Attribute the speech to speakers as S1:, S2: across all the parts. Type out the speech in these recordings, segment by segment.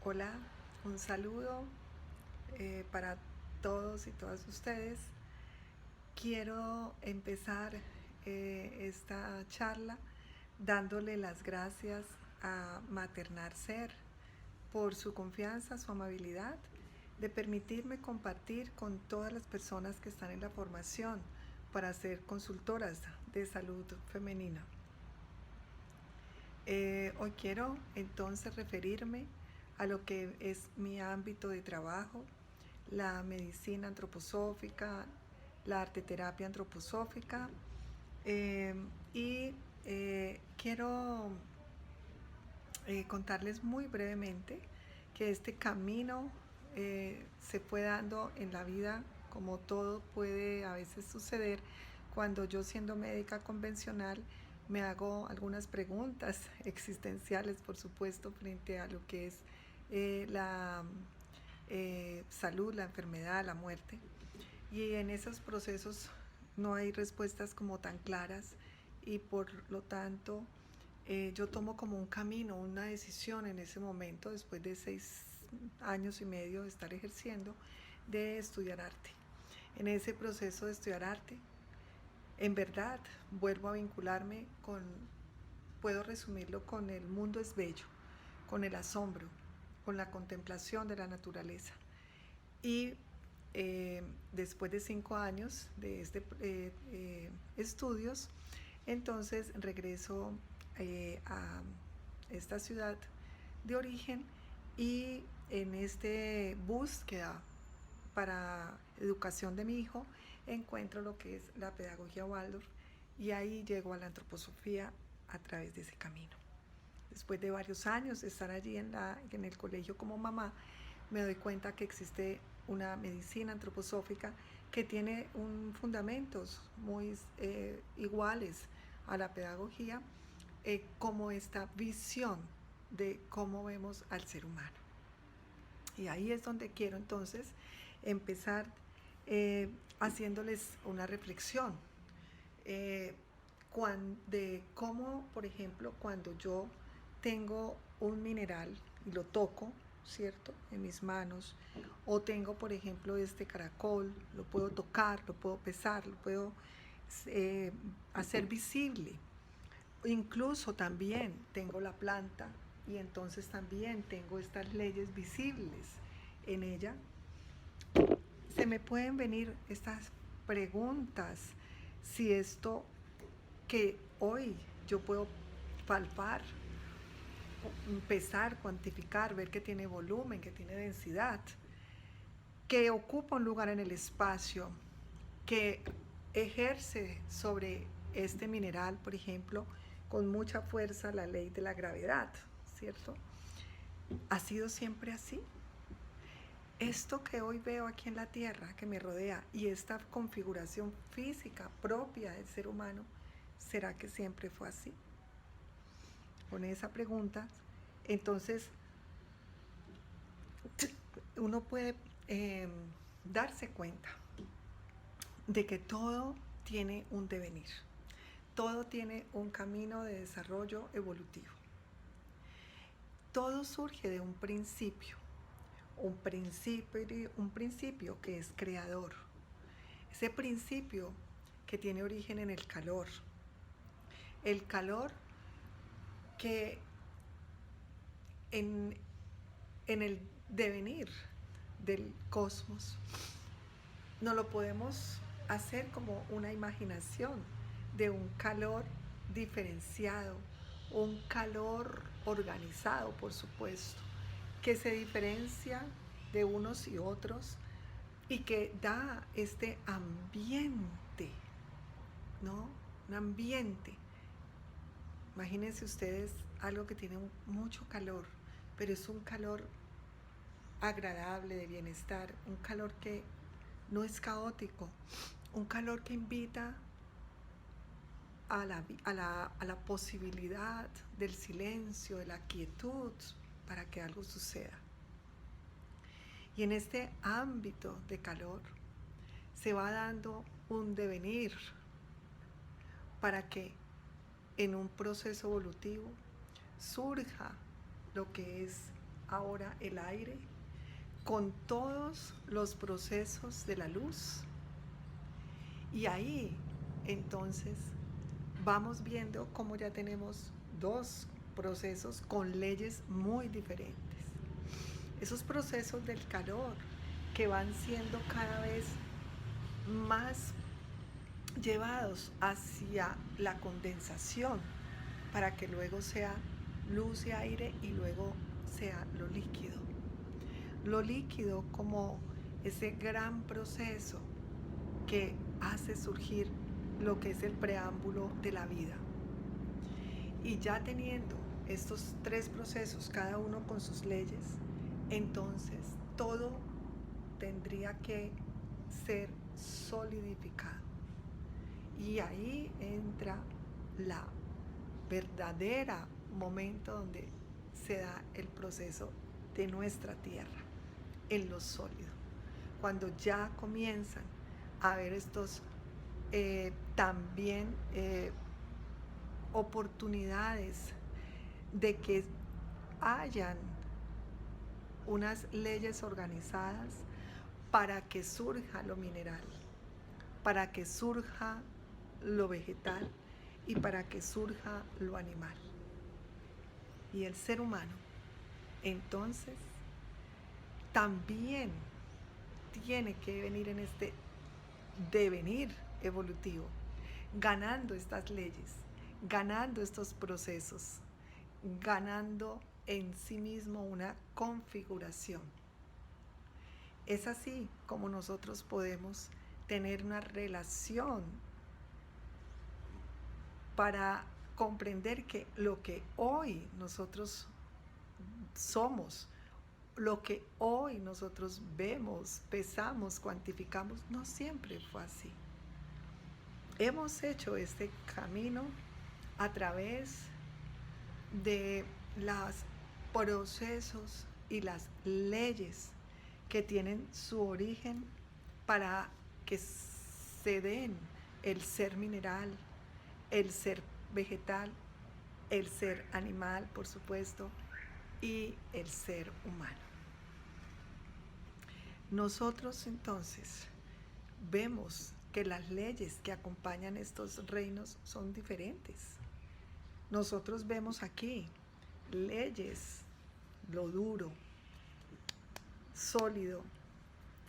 S1: Hola, un saludo para todos y todas ustedes. Quiero empezar esta charla dándole las gracias a Maternar Ser por su confianza, su amabilidad, de permitirme compartir con todas las personas que están en la formación para ser consultoras de salud femenina. Hoy quiero entonces referirme a lo que es mi ámbito de trabajo, la medicina antroposófica, la arteterapia antroposófica, y quiero contarles muy brevemente que este camino se fue dando en la vida, como todo puede a veces suceder cuando yo, siendo médica convencional, me hago algunas preguntas existenciales, por supuesto, frente a lo que es la salud, la enfermedad, la muerte. Y en esos procesos no hay respuestas como tan claras, y por lo tanto yo tomo como un camino, una decisión en ese momento, después de 6 años y medio de estar ejerciendo, de estudiar arte. En ese proceso de estudiar arte, en verdad, vuelvo a vincularme con, puedo resumirlo con el mundo es bello, con el asombro, con la contemplación de la naturaleza. Y después de 5 años de estudios, entonces regreso a esta ciudad de origen, y en este búsqueda para educación de mi hijo encuentro lo que es la pedagogía Waldorf, y ahí llego a la antroposofía a través de ese camino. Después de varios años de estar allí en el colegio como mamá, me doy cuenta que existe una medicina antroposófica que tiene fundamentos muy iguales a la pedagogía, como esta visión de cómo vemos al ser humano. Y ahí es donde quiero entonces empezar haciéndoles una reflexión eh, de cómo, por ejemplo, cuando yo tengo un mineral y lo toco, ¿cierto?, en mis manos, o tengo, por ejemplo, este caracol, lo puedo tocar, lo puedo pesar, lo puedo eh, hacer visible. Incluso también tengo la planta, y entonces también tengo estas leyes visibles en ella. Se me pueden venir estas preguntas: si esto que hoy yo puedo palpar, pesar, cuantificar, ver que tiene volumen, que tiene densidad, que ocupa un lugar en el espacio, que ejerce sobre este mineral, por ejemplo, con mucha fuerza la ley de la gravedad, ¿cierto? ¿Ha sido siempre así? Esto que hoy veo aquí en la Tierra, que me rodea, y esta configuración física propia del ser humano, ¿será que siempre fue así? Con esa pregunta, entonces uno puede darse cuenta de que todo tiene un devenir, todo tiene un camino de desarrollo evolutivo. Todo surge de un principio que es creador. Ese principio que tiene origen en el calor que en el devenir del cosmos no lo podemos hacer como una imaginación de un calor diferenciado, un calor organizado, por supuesto, que se diferencia de unos y otros, y que da este ambiente, ¿no? Un ambiente. Imagínense ustedes algo que tiene mucho calor, pero es un calor agradable, de bienestar, un calor que no es caótico, un calor que invita a la posibilidad del silencio, de la quietud, para que algo suceda. Y en este ámbito de calor se va dando un devenir para que en un proceso evolutivo surja lo que es ahora el aire con todos los procesos de la luz. Y ahí entonces vamos viendo cómo ya tenemos dos procesos con leyes muy diferentes. Esos procesos del calor que van siendo cada vez más llevados hacia la condensación para que luego sea luz y aire y luego sea lo líquido. Lo líquido como ese gran proceso que hace surgir lo que es el preámbulo de la vida. Y ya teniendo estos tres procesos, cada uno con sus leyes, entonces todo tendría que ser solidificado. Y ahí entra la verdadera momento donde se da el proceso de nuestra tierra, en lo sólido. Cuando ya comienzan a haber estos también oportunidades de que hayan unas leyes organizadas para que surja lo mineral, para que surja lo vegetal y para que surja lo animal. Y el ser humano, entonces, también tiene que venir en este devenir evolutivo, ganando estas leyes, ganando estos procesos, ganando en sí mismo una configuración. Es así como nosotros podemos tener una relación para comprender que lo que hoy nosotros somos, lo que hoy nosotros vemos, pesamos, cuantificamos, no siempre fue así. Hemos hecho este camino a través de los procesos y las leyes que tienen su origen para que se den el ser mineral, el ser vegetal, el ser animal, por supuesto, y el ser humano. Nosotros entonces vemos que las leyes que acompañan estos reinos son diferentes. Nosotros vemos aquí leyes, lo duro, sólido,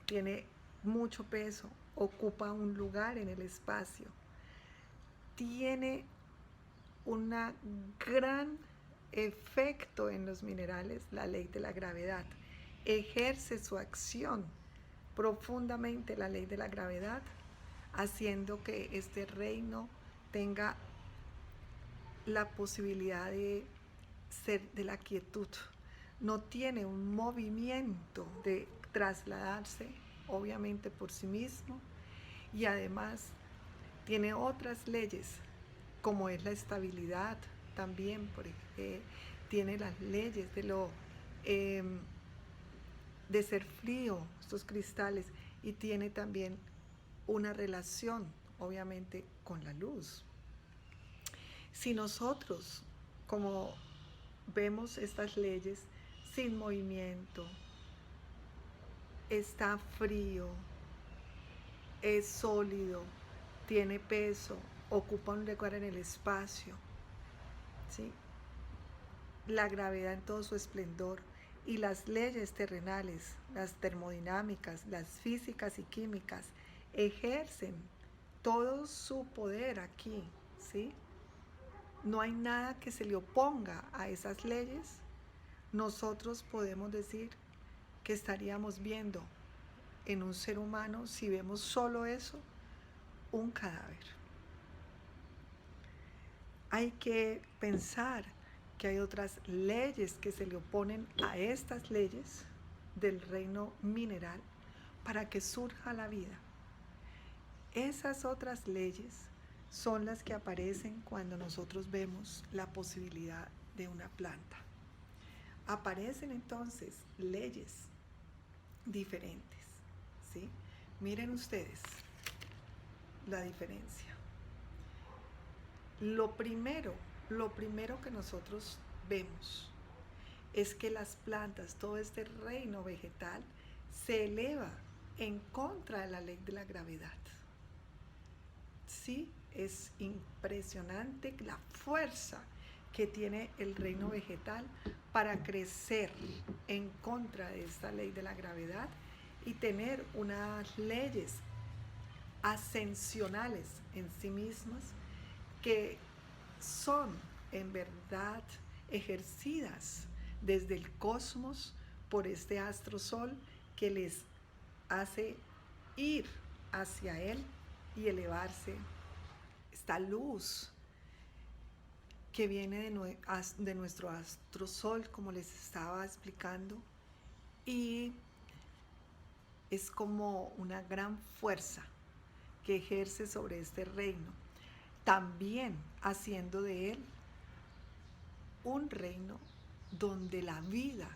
S1: tiene mucho peso, ocupa un lugar en el espacio, tiene un gran efecto en los minerales, la ley de la gravedad. Ejerce su acción profundamente la ley de la gravedad, haciendo que este reino tenga la posibilidad de ser de la quietud. No tiene un movimiento de trasladarse, obviamente por sí mismo, y además tiene otras leyes, como es la estabilidad también, tiene las leyes de ser frío, estos cristales, y tiene también una relación, obviamente, con la luz. Si nosotros, como vemos estas leyes, sin movimiento, está frío, es sólido, tiene peso, ocupa un lugar en el espacio, ¿sí? La gravedad en todo su esplendor y las leyes terrenales, las termodinámicas, las físicas y químicas, ejercen todo su poder aquí, ¿sí? No hay nada que se le oponga a esas leyes. Nosotros podemos decir que estaríamos viendo en un ser humano, si vemos solo eso, un cadáver. Hay que pensar que hay otras leyes que se le oponen a estas leyes del reino mineral para que surja la vida. Esas otras leyes son las que aparecen cuando nosotros vemos la posibilidad de una planta. Aparecen entonces leyes diferentes, ¿sí? Miren ustedes la diferencia. Lo primero que nosotros vemos es que las plantas, todo este reino vegetal, se eleva en contra de la ley de la gravedad. Sí, es impresionante la fuerza que tiene el reino vegetal para crecer en contra de esta ley de la gravedad y tener unas leyes ascensionales en sí mismas que son en verdad ejercidas desde el cosmos por este astro sol que les hace ir hacia él y elevarse. Esta luz que viene de nuestro astro sol, como les estaba explicando, y es como una gran fuerza que ejerce sobre este reino, también haciendo de él un reino donde la vida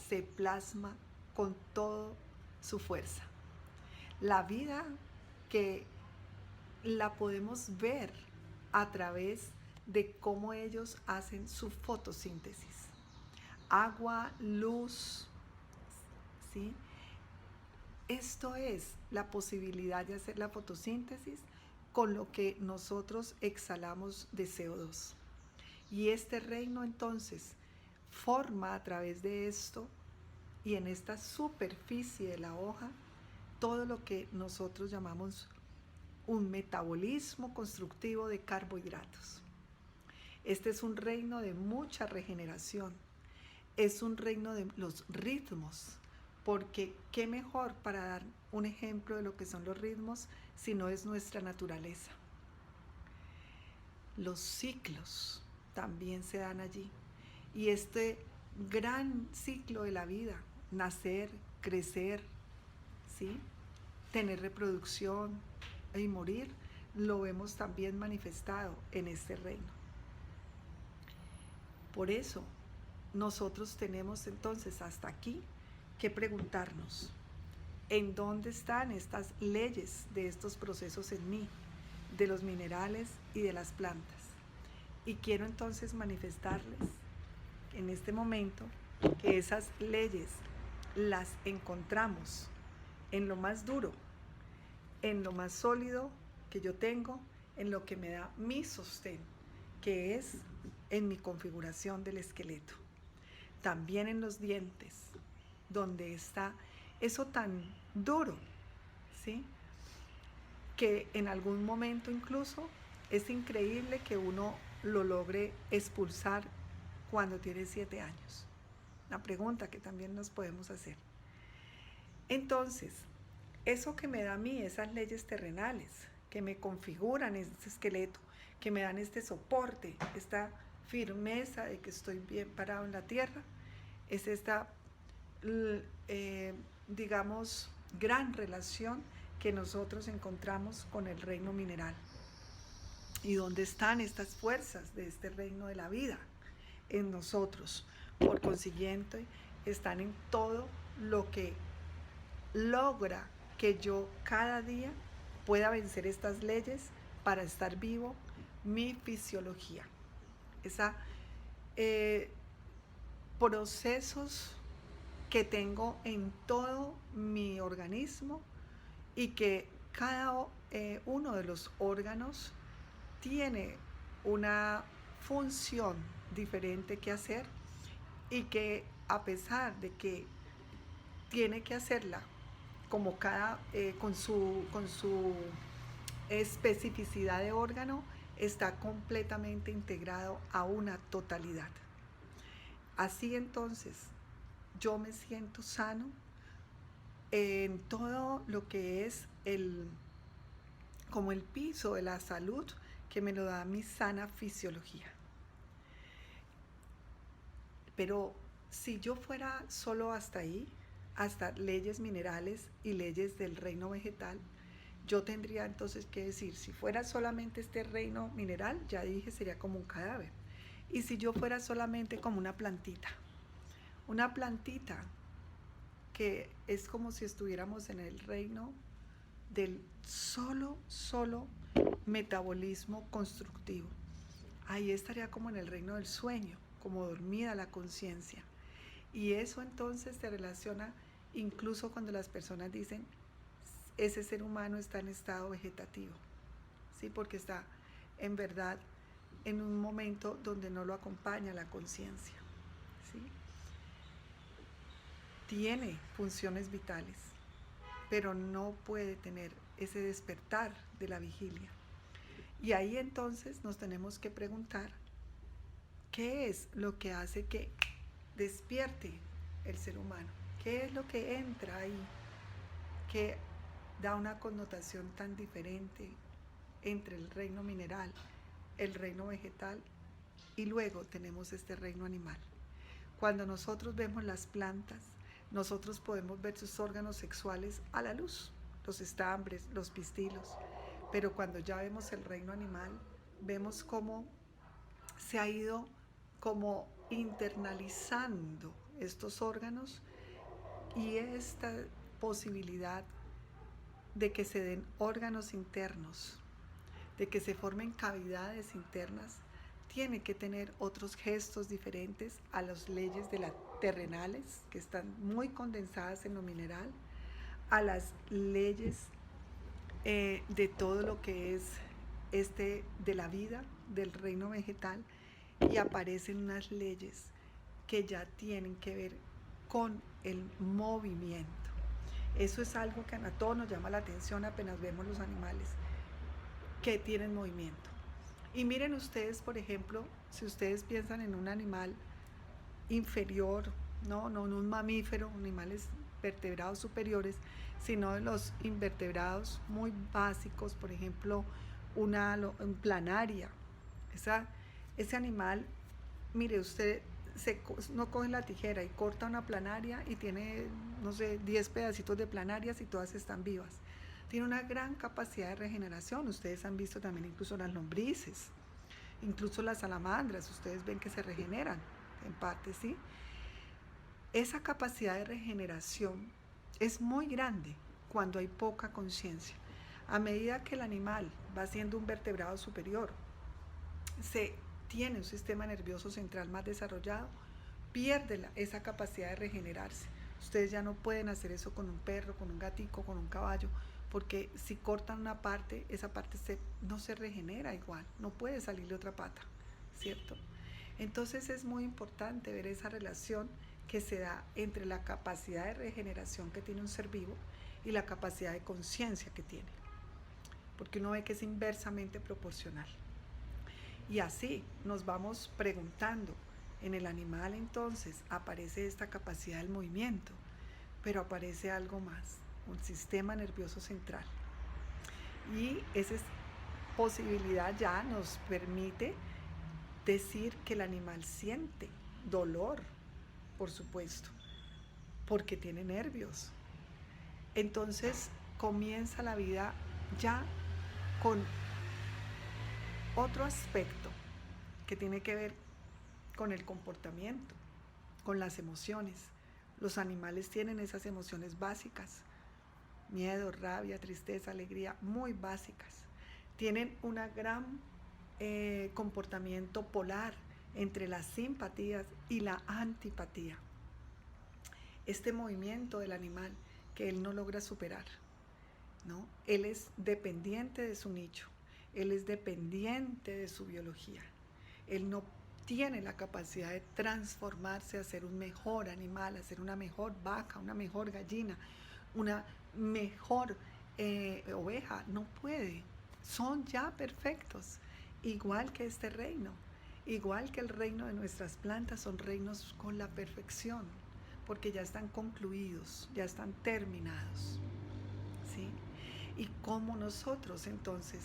S1: se plasma con toda su fuerza. La vida que la podemos ver a través de cómo ellos hacen su fotosíntesis. Agua, luz, ¿sí? Esto es la posibilidad de hacer la fotosíntesis con lo que nosotros exhalamos de CO2. Y este reino entonces forma a través de esto y en esta superficie de la hoja todo lo que nosotros llamamos un metabolismo constructivo de carbohidratos. Este es un reino de mucha regeneración, es un reino de los ritmos, porque qué mejor para dar un ejemplo de lo que son los ritmos si no es nuestra naturaleza. Los ciclos también se dan allí y este gran ciclo de la vida, nacer, crecer, ¿sí? Tener reproducción y morir, lo vemos también manifestado en este reino. Por eso nosotros tenemos entonces hasta aquí que preguntarnos, ¿en dónde están estas leyes de estos procesos en mí, de los minerales y de las plantas? Y quiero entonces manifestarles en este momento que esas leyes las encontramos en lo más duro, en lo más sólido que yo tengo, en lo que me da mi sostén, que es en mi configuración del esqueleto. También en los dientes, donde está eso tan duro, ¿sí? Que en algún momento incluso es increíble que uno lo logre expulsar cuando tiene 7 años. Una pregunta que también nos podemos hacer. Entonces, eso que me da a mí, esas leyes terrenales, que me configuran este esqueleto, que me dan este soporte, esta firmeza de que estoy bien parado en la tierra, es esta, digamos, gran relación que nosotros encontramos con el reino mineral. ¿Y dónde están estas fuerzas de este reino de la vida? En nosotros. Por consiguiente, están en todo lo que logra que yo cada día pueda vencer estas leyes para estar vivo, mi fisiología. Esa procesos que tengo en todo mi organismo y que cada uno de los órganos tiene una función diferente que hacer y que a pesar de que tiene que hacerla como con su especificidad de órgano, está completamente integrado a una totalidad. Así entonces, yo me siento sano en todo lo que es como el piso de la salud que me lo da mi sana fisiología. Pero si yo fuera solo hasta ahí, hasta leyes minerales y leyes del reino vegetal, yo tendría entonces que decir, si fuera solamente este reino mineral, ya dije, sería como un cadáver. Y si yo fuera solamente como una plantita que es como si estuviéramos en el reino del solo metabolismo constructivo. Ahí estaría como en el reino del sueño, como dormida la conciencia. Y eso entonces se relaciona incluso cuando las personas dicen, ese ser humano está en estado vegetativo, ¿sí? Porque está en verdad en un momento donde no lo acompaña la conciencia, ¿sí? Tiene funciones vitales, pero no puede tener ese despertar de la vigilia. Y ahí entonces nos tenemos que preguntar, ¿qué es lo que hace que despierte el ser humano? ¿Qué es lo que entra ahí que da una connotación tan diferente entre el reino mineral, el reino vegetal y luego tenemos este reino animal? Cuando nosotros vemos las plantas, nosotros podemos ver sus órganos sexuales a la luz, los estambres, los pistilos, pero cuando ya vemos el reino animal, vemos cómo se ha ido como internalizando estos órganos y esta posibilidad de que se den órganos internos, de que se formen cavidades internas, tiene que tener otros gestos diferentes a las leyes de las terrenales, que están muy condensadas en lo mineral, a las leyes de todo lo que es de la vida, del reino vegetal, y aparecen unas leyes que ya tienen que ver con el movimiento. Eso es algo que a todos nos llama la atención apenas vemos los animales que tienen movimiento. Y miren ustedes, por ejemplo, si ustedes piensan en un animal inferior, no en un mamífero, animales vertebrados superiores, sino en los invertebrados muy básicos, por ejemplo, una planaria. Ese animal, mire, usted no coge la tijera y corta una planaria y tiene, no sé, 10 pedacitos de planarias y todas están vivas. Tiene una gran capacidad de regeneración. Ustedes han visto también incluso las lombrices, incluso las salamandras, ustedes ven que se regeneran, en parte, ¿sí? Esa capacidad de regeneración es muy grande cuando hay poca conciencia. A medida que el animal va siendo un vertebrado superior, se tiene un sistema nervioso central más desarrollado, pierde esa capacidad de regenerarse. Ustedes ya no pueden hacer eso con un perro, con un gatico, con un caballo, porque si cortan una parte, esa parte no se regenera igual, no puede salirle otra pata, ¿cierto? Entonces es muy importante ver esa relación que se da entre la capacidad de regeneración que tiene un ser vivo y la capacidad de conciencia que tiene, porque uno ve que es inversamente proporcional. Y así nos vamos preguntando, en el animal entonces aparece esta capacidad del movimiento, pero aparece algo más, un sistema nervioso central. Y esa posibilidad ya nos permite decir que el animal siente dolor, por supuesto, porque tiene nervios. Entonces comienza la vida ya con otro aspecto que tiene que ver con el comportamiento, con las emociones. Los animales tienen esas emociones básicas, miedo, rabia, tristeza, alegría, muy básicas. Tienen una gran comportamiento polar entre las simpatías y la antipatía. Este movimiento del animal que él no logra superar, ¿no? Él es dependiente de su nicho, él es dependiente de su biología. Él no tiene la capacidad de transformarse a ser un mejor animal, a ser una mejor vaca, una mejor gallina, una mejor oveja. No puede. Son ya perfectos, igual que este reino, igual que el reino de nuestras plantas, son reinos con la perfección, porque ya están concluidos, ya están terminados, ¿sí? Y cómo nosotros entonces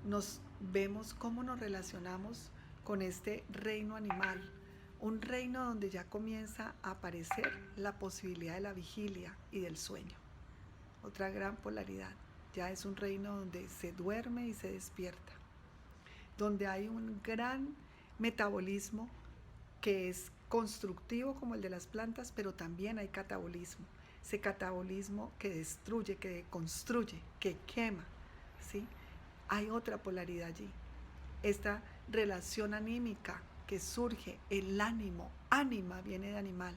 S1: nos vemos, cómo nos relacionamos con este reino animal, un reino donde ya comienza a aparecer la posibilidad de la vigilia y del sueño. Otra gran polaridad, ya es un reino donde se duerme y se despierta, donde hay un gran metabolismo que es constructivo como el de las plantas, pero también hay catabolismo, ese catabolismo que destruye, que construye, que quema, ¿sí? Hay otra polaridad allí, esta relación anímica que surge, el ánimo, ánima viene de animal,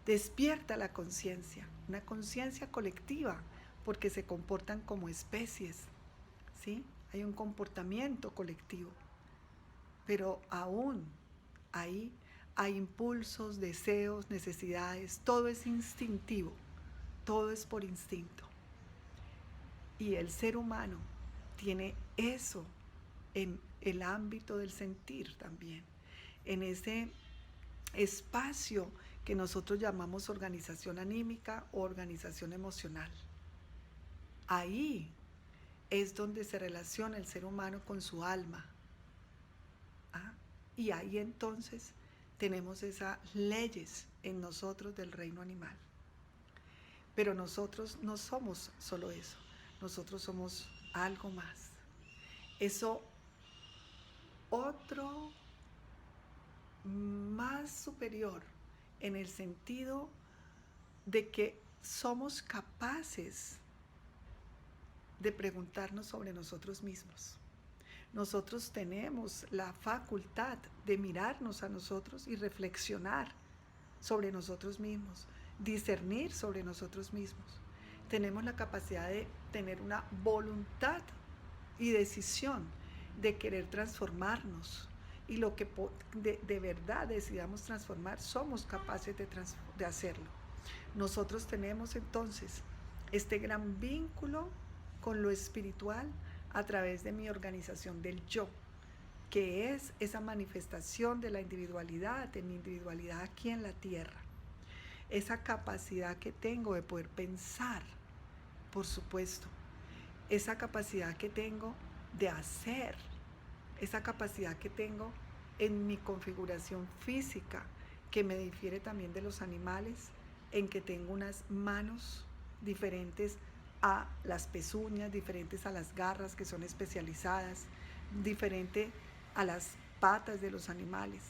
S1: Despierta la conciencia, una conciencia colectiva, porque se comportan como especies, ¿sí? Hay un comportamiento colectivo, pero aún ahí hay impulsos, deseos, necesidades, todo es instintivo, todo es por instinto. Y el ser humano tiene eso en el ámbito del sentir también, en ese espacio que nosotros llamamos organización anímica o organización emocional. Ahí es donde se relaciona el ser humano con su alma. ¿Ah? Y ahí entonces tenemos esas leyes en nosotros del reino animal. Pero nosotros no somos solo eso, nosotros somos algo más. Eso otro más superior en el sentido de que somos capaces de preguntarnos sobre nosotros mismos. Nosotros tenemos la facultad de mirarnos a nosotros y reflexionar sobre nosotros mismos, discernir sobre nosotros mismos. Tenemos la capacidad de tener una voluntad y decisión de querer transformarnos. Y lo que de verdad decidamos transformar, somos capaces de hacerlo. Nosotros tenemos entonces este gran vínculo con lo espiritual a través de mi organización del yo, que es esa manifestación de la individualidad, de mi individualidad aquí en la tierra. Esa capacidad que tengo de poder pensar, por supuesto. Esa capacidad que tengo de hacer. Esa capacidad que tengo en mi configuración física, que me difiere también de los animales, en que tengo unas manos diferentes a las pezuñas, diferentes a las garras que son especializadas, diferente a las patas de los animales.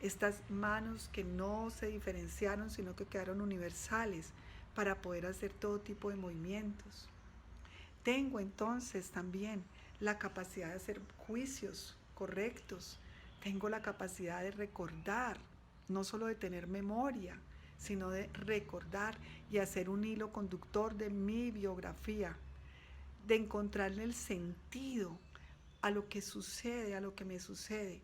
S1: Estas manos que no se diferenciaron, sino que quedaron universales para poder hacer todo tipo de movimientos. Tengo entonces también la capacidad de hacer juicios correctos. Tengo la capacidad de recordar, no solo de tener memoria, sino de recordar y hacer un hilo conductor de mi biografía, de encontrarle el sentido a lo que sucede, a lo que me sucede,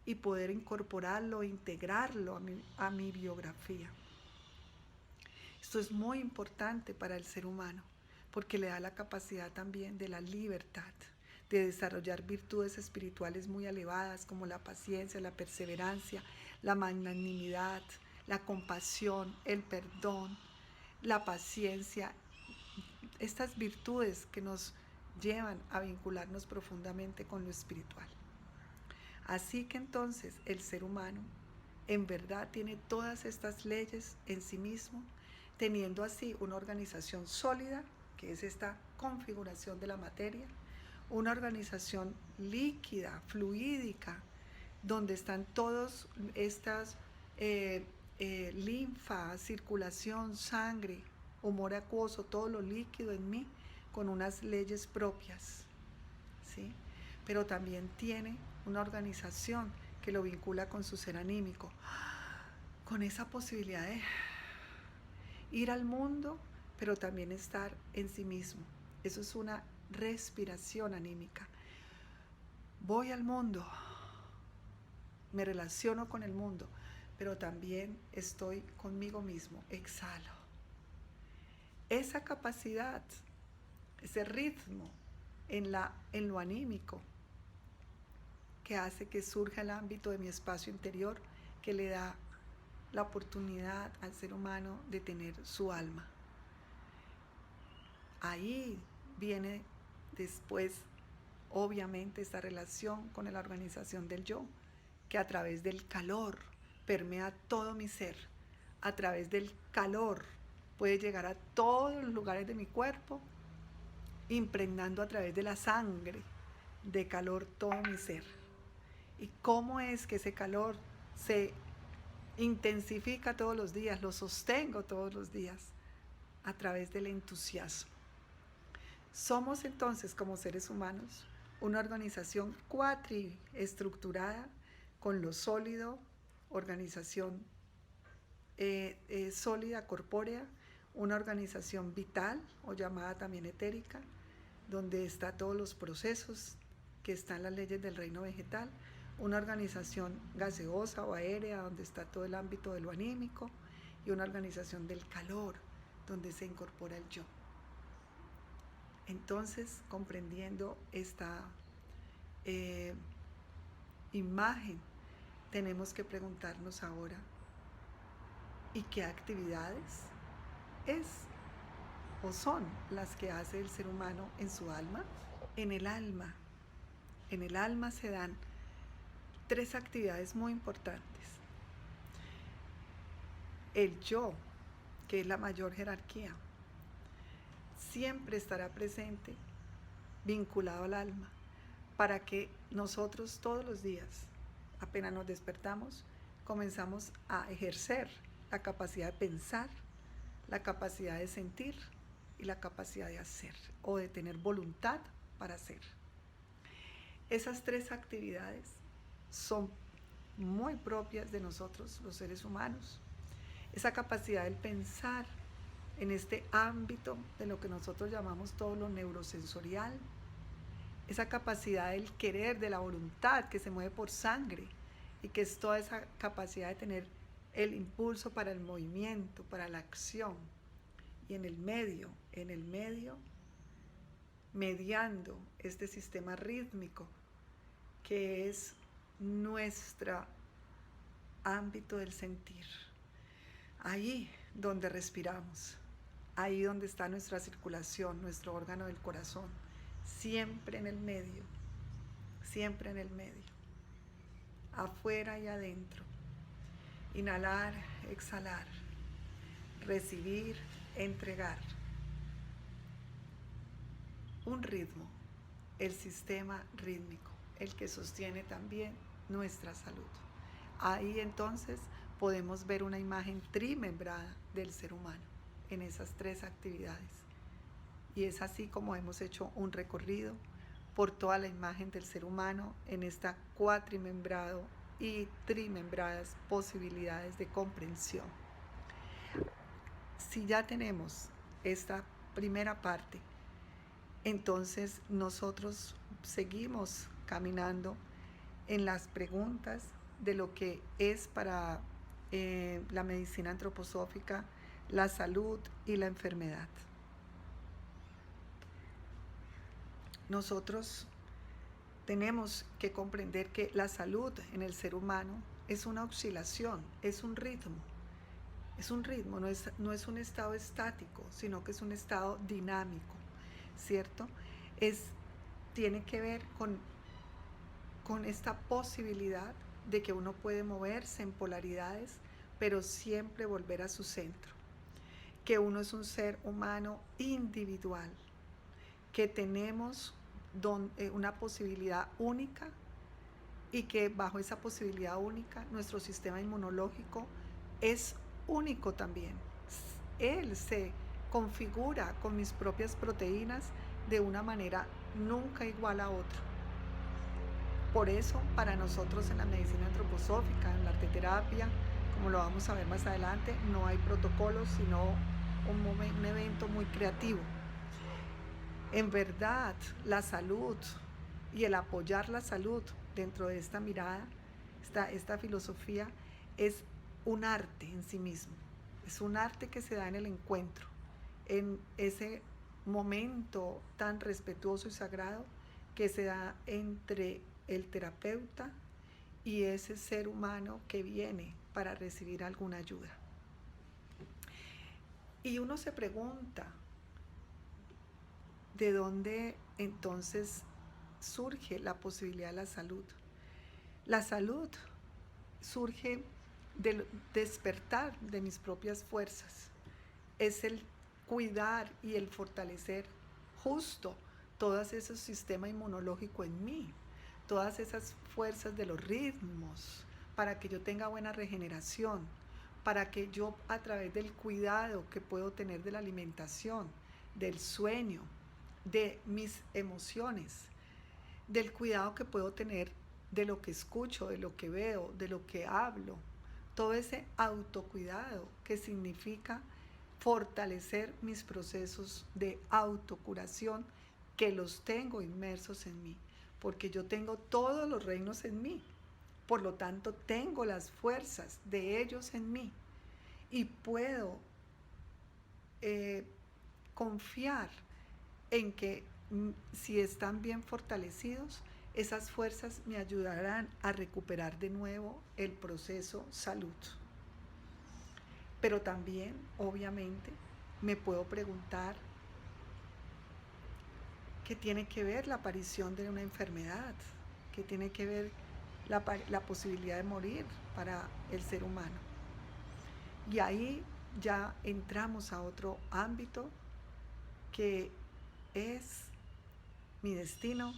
S1: y poder incorporarlo, integrarlo a mi biografía. Esto es muy importante para el ser humano, porque le da la capacidad también de la libertad, de desarrollar virtudes espirituales muy elevadas como la paciencia, la perseverancia, la magnanimidad, la compasión, el perdón, la paciencia, estas virtudes que nos llevan a vincularnos profundamente con lo espiritual. Así que entonces el ser humano en verdad tiene todas estas leyes en sí mismo, teniendo así una organización sólida, que es esta configuración de la materia, una organización líquida, fluídica, donde están todas estas linfa, circulación, sangre, humor acuoso, todo lo líquido en mí, con unas leyes propias, ¿sí? Pero también tiene una organización que lo vincula con su ser anímico, con esa posibilidad de ir al mundo, pero también estar en sí mismo. Eso es una respiración anímica. Voy al mundo, me relaciono con el mundo, pero también estoy conmigo mismo, exhalo. Esa capacidad, ese ritmo en lo anímico, que hace que surja el ámbito de mi espacio interior, que le da la oportunidad al ser humano de tener su alma. Ahí viene después, obviamente, esta relación con la organización del yo, que a través del calor permea todo mi ser, a través del calor puede llegar a todos los lugares de mi cuerpo, impregnando a través de la sangre de calor todo mi ser. ¿Y cómo es que ese calor se intensifica todos los días, lo sostengo todos los días? A través del entusiasmo. Somos entonces, como seres humanos, una organización cuatriestructurada con lo sólido, organización sólida, corpórea, una organización vital o llamada también etérica, donde está todos los procesos que están las leyes del reino vegetal, una organización gaseosa o aérea, donde está todo el ámbito de lo anímico, y una organización del calor, donde se incorpora el yo. Entonces, comprendiendo esta imagen, tenemos que preguntarnos ahora, ¿y qué actividades es o son las que hace el ser humano en su alma? En el alma se dan 3 actividades muy importantes. El yo, que es la mayor jerarquía, siempre estará presente, vinculado al alma, para que nosotros todos los días, apenas nos despertamos, comenzamos a ejercer la capacidad de pensar, la capacidad de sentir y la capacidad de hacer o de tener voluntad para hacer. Esas 3 actividades son muy propias de nosotros, los seres humanos. Esa capacidad del pensar en este ámbito de lo que nosotros llamamos todo lo neurosensorial, esa capacidad del querer, de la voluntad que se mueve por sangre y que es toda esa capacidad de tener el impulso para el movimiento, para la acción. Y en el medio, mediando este sistema rítmico que es nuestro ámbito del sentir. Ahí donde respiramos, ahí donde está nuestra circulación, nuestro órgano del corazón, siempre en el medio, afuera y adentro. Inhalar, exhalar, recibir, entregar. Un ritmo, el sistema rítmico, el que sostiene también nuestra salud. Ahí entonces podemos ver una imagen trimembrada del ser humano en esas 3 actividades. Y es así como hemos hecho un recorrido por toda la imagen del ser humano en esta cuatrimembrado y trimembradas posibilidades de comprensión. Si ya tenemos esta primera parte, entonces nosotros seguimos caminando en las preguntas de lo que es para la medicina antroposófica la salud y la enfermedad. Nosotros tenemos que comprender que la salud en el ser humano es una oscilación, es un ritmo, no es un estado estático, sino que es un estado dinámico, ¿cierto? Tiene que ver con esta posibilidad de que uno puede moverse en polaridades, pero siempre volver a su centro, que uno es un ser humano individual, que tenemos una posibilidad única y que bajo esa posibilidad única nuestro sistema inmunológico es único también. Él se configura con mis propias proteínas de una manera nunca igual a otro. Por eso, para nosotros en la medicina antroposófica, en la arteterapia, como lo vamos a ver más adelante, no hay protocolos, sino un evento muy creativo. En verdad, la salud y el apoyar la salud dentro de esta mirada, esta filosofía, es un arte en sí mismo. Es un arte que se da en el encuentro, en ese momento tan respetuoso y sagrado que se da entre el terapeuta y ese ser humano que viene para recibir alguna ayuda. Y uno se pregunta, ¿de dónde entonces surge la posibilidad de la salud? La salud surge del despertar de mis propias fuerzas. Es el cuidar y el fortalecer justo todo ese sistema inmunológico en mí, todas esas fuerzas de los ritmos, para que yo tenga buena regeneración, para que yo a través del cuidado que puedo tener de la alimentación, del sueño, de mis emociones, del cuidado que puedo tener de lo que escucho, de lo que veo, de lo que hablo, todo ese autocuidado que significa fortalecer mis procesos de autocuración que los tengo inmersos en mí, porque yo tengo todos los reinos en mí, por lo tanto tengo las fuerzas de ellos en mí y puedo confiar en que si están bien fortalecidos, esas fuerzas me ayudarán a recuperar de nuevo el proceso salud. Pero también, obviamente, me puedo preguntar qué tiene que ver la aparición de una enfermedad, qué tiene que ver la posibilidad de morir para el ser humano. Y ahí ya entramos a otro ámbito que es mi destino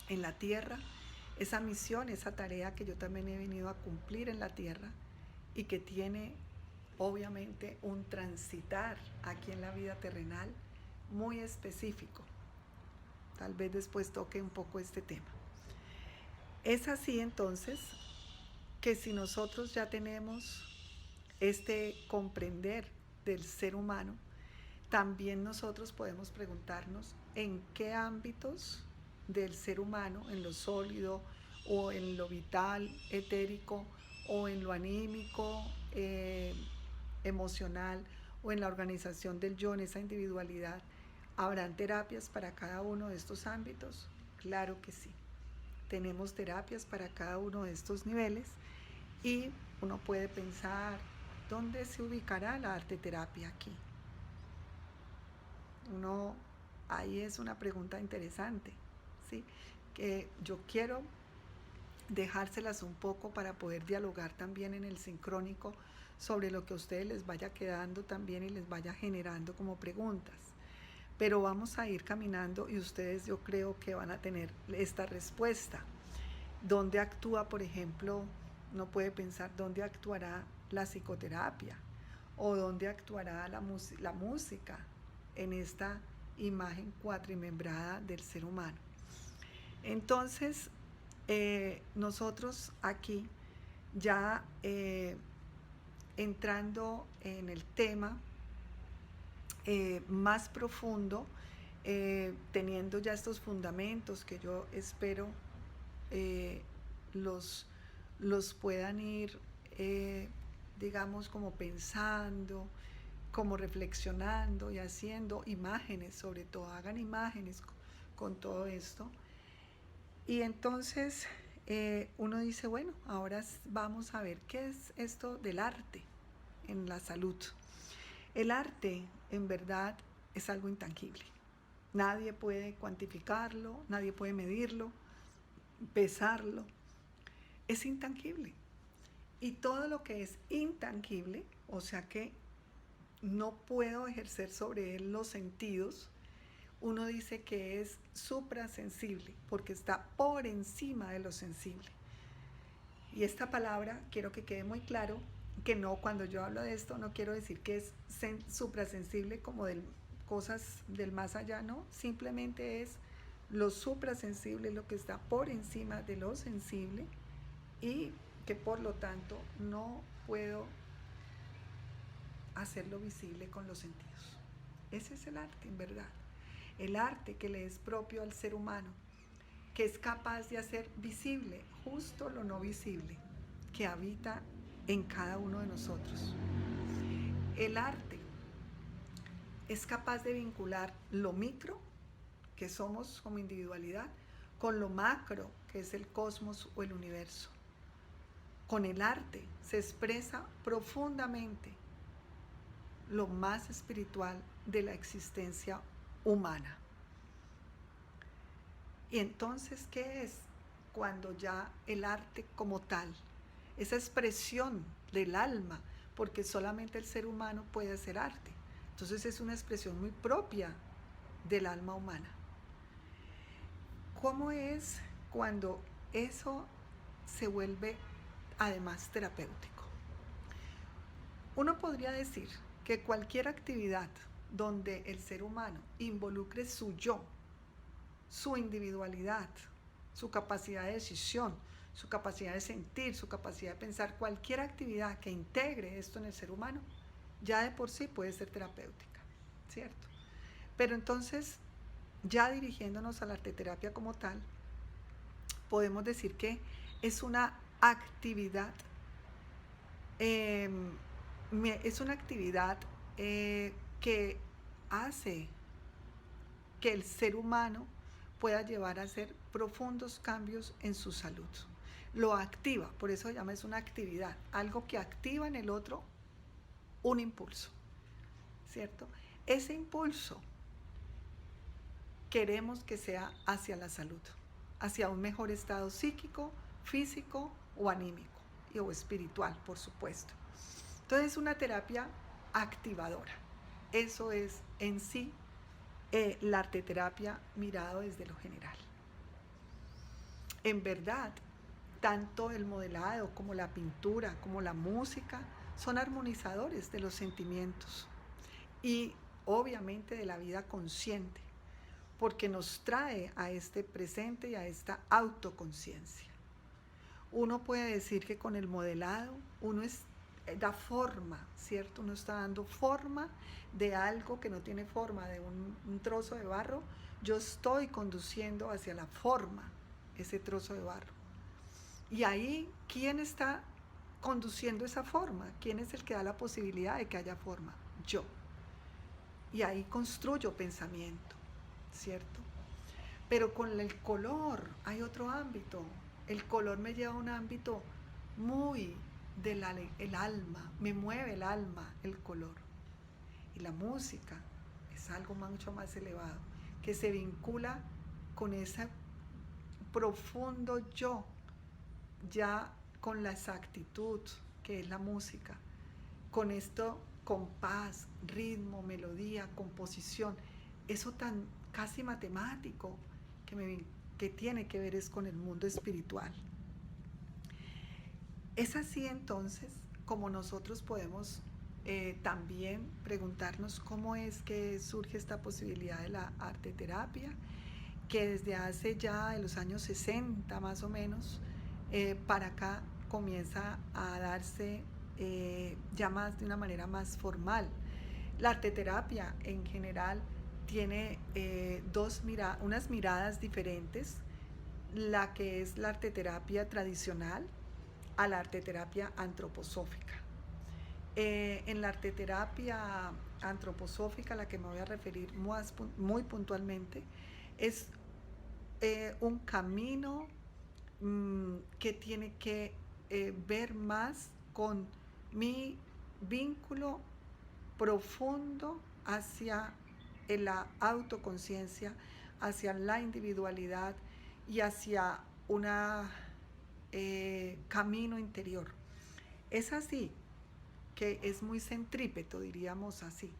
S1: en la tierra, esa misión, esa tarea que yo también he venido a cumplir en la tierra y que tiene obviamente un transitar aquí en la vida terrenal muy específico. Tal vez después toque un poco este tema. Es así entonces que si nosotros ya tenemos este comprender del ser humano, también nosotros podemos preguntarnos en qué ámbitos del ser humano, en lo sólido o en lo vital, etérico, o en lo anímico, emocional, o en la organización del yo, en esa individualidad, ¿habrán terapias para cada uno de estos ámbitos? Claro que sí. Tenemos terapias para cada uno de estos niveles y uno puede pensar, ¿dónde se ubicará la arte terapia aquí? Ahí es una pregunta interesante, ¿sí? Que yo quiero dejárselas un poco para poder dialogar también en el sincrónico sobre lo que a ustedes les vaya quedando también y les vaya generando como preguntas. Pero vamos a ir caminando y ustedes yo creo que van a tener esta respuesta. ¿Dónde actúa, por ejemplo, no puede pensar dónde actuará la psicoterapia o dónde actuará la música en esta imagen cuatrimembrada del ser humano? Entonces, nosotros aquí ya entrando en el tema más profundo, teniendo ya estos fundamentos que yo espero los puedan ir, digamos, como pensando, como reflexionando y haciendo imágenes, sobre todo hagan imágenes con todo esto. Y entonces uno dice, bueno, ahora vamos a ver qué es esto del arte en la salud. El arte, en verdad, es algo intangible. Nadie puede cuantificarlo, nadie puede medirlo, pesarlo. Es intangible. Y todo lo que es intangible, o sea que no puedo ejercer sobre él los sentidos, uno dice que es suprasensible, porque está por encima de lo sensible. Y esta palabra, quiero que quede muy claro, que no, cuando yo hablo de esto, no quiero decir que es suprasensible como de cosas del más allá, no, simplemente es lo suprasensible, lo que está por encima de lo sensible y que por lo tanto no puedo hacerlo visible con los sentidos. Ese es el arte, en verdad. El arte que le es propio al ser humano, que es capaz de hacer visible justo lo no visible, que habita en cada uno de nosotros. El arte es capaz de vincular lo micro, que somos como individualidad, con lo macro, que es el cosmos o el universo. Con el arte se expresa profundamente lo más espiritual de la existencia humana. Y entonces, ¿qué es cuando ya el arte como tal, esa expresión del alma, porque solamente el ser humano puede hacer arte? Entonces es una expresión muy propia del alma humana. ¿Cómo es cuando eso se vuelve además terapéutico? Uno podría decir que cualquier actividad donde el ser humano involucre su yo, su individualidad, su capacidad de decisión, su capacidad de sentir, su capacidad de pensar, cualquier actividad que integre esto en el ser humano, ya de por sí puede ser terapéutica, ¿cierto? Pero entonces, ya dirigiéndonos a la arteterapia como tal, podemos decir que es una actividad, eh, es una actividad que hace que el ser humano pueda llevar a hacer profundos cambios en su salud. Lo activa, por eso se llama, es una actividad, algo que activa en el otro un impulso, ¿cierto? Ese impulso queremos que sea hacia la salud, hacia un mejor estado psíquico, físico o anímico o espiritual, por supuesto. Entonces es una terapia activadora. Eso es en sí la arteterapia mirado desde lo general. En verdad, tanto el modelado como la pintura, como la música, son armonizadores de los sentimientos y obviamente de la vida consciente, porque nos trae a este presente y a esta autoconciencia. Uno puede decir que con el modelado uno da forma, ¿cierto? Uno está dando forma de algo que no tiene forma, de un trozo de barro. Yo estoy conduciendo hacia la forma ese trozo de barro. Y ahí, ¿quién está conduciendo esa forma? ¿Quién es el que da la posibilidad de que haya forma? Yo. Y ahí construyo pensamiento, ¿cierto? Pero con el color hay otro ámbito. El color me lleva a un ámbito muy del alma, me mueve el alma, el color. Y la música es algo mucho más elevado, que se vincula con ese profundo yo, ya con la exactitud que es la música, con esto, compás, ritmo, melodía, composición, eso tan casi matemático que tiene que ver es con el mundo espiritual. Es así entonces como nosotros podemos también preguntarnos cómo es que surge esta posibilidad de la arteterapia, que desde hace ya de los años 60 más o menos para acá comienza a darse ya más de una manera más formal. La arteterapia en general tiene unas miradas diferentes, la que es la arteterapia tradicional a la arteterapia antroposófica. En la arteterapia antroposófica, a la que me voy a referir muy puntualmente, es un camino que tiene que ver más con mi vínculo profundo hacia la autoconciencia, hacia la individualidad y hacia un camino interior. Es así que es muy centrípeto, diríamos así.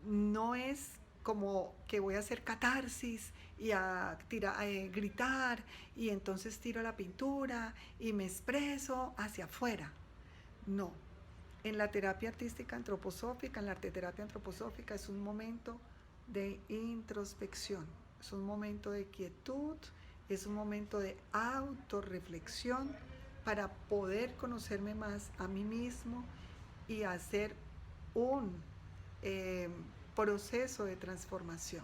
S1: No es como que voy a hacer catarsis y a gritar y entonces tiro la pintura y me expreso hacia afuera. No. En la terapia artística antroposófica, en la arteterapia antroposófica, es un momento de introspección, es un momento de quietud, es un momento de autorreflexión para poder conocerme más a mí mismo y hacer un proceso de transformación.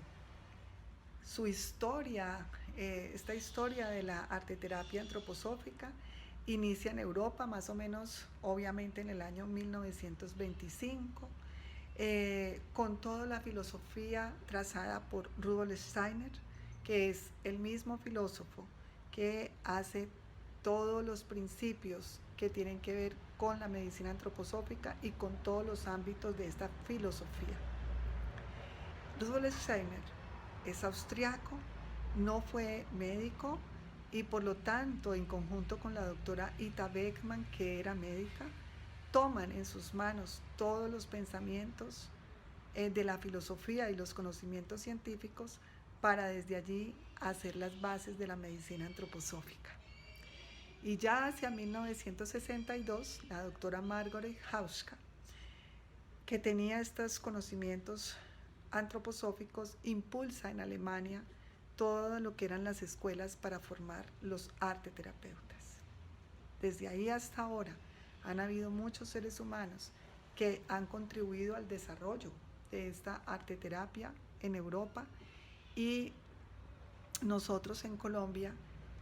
S1: Su historia, esta historia de la arteterapia antroposófica, inicia en Europa más o menos, obviamente en el año 1925, con toda la filosofía trazada por Rudolf Steiner, que es el mismo filósofo que hace todos los principios que tienen que ver con la medicina antroposófica y con todos los ámbitos de esta filosofía. Rudolf Steiner es austriaco, no fue médico y por lo tanto, en conjunto con la doctora Ita Beckmann, que era médica, toman en sus manos todos los pensamientos de la filosofía y los conocimientos científicos para desde allí hacer las bases de la medicina antroposófica. Y ya hacia 1962, la doctora Margaret Hauska, que tenía estos conocimientos antroposóficos, impulsa en Alemania todo lo que eran las escuelas para formar los arteterapeutas. Desde ahí hasta ahora han habido muchos seres humanos que han contribuido al desarrollo de esta arteterapia en Europa, y nosotros en Colombia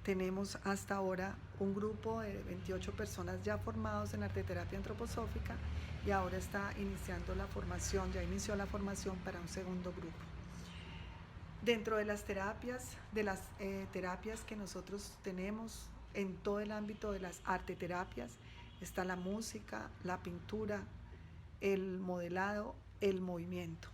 S1: tenemos hasta ahora un grupo de 28 personas ya formados en arteterapia antroposófica, y ahora está iniciando la formación, ya inició la formación para un segundo grupo. Dentro de las terapias que nosotros tenemos en todo el ámbito de las arteterapias, está la música, la pintura, el modelado, el movimiento.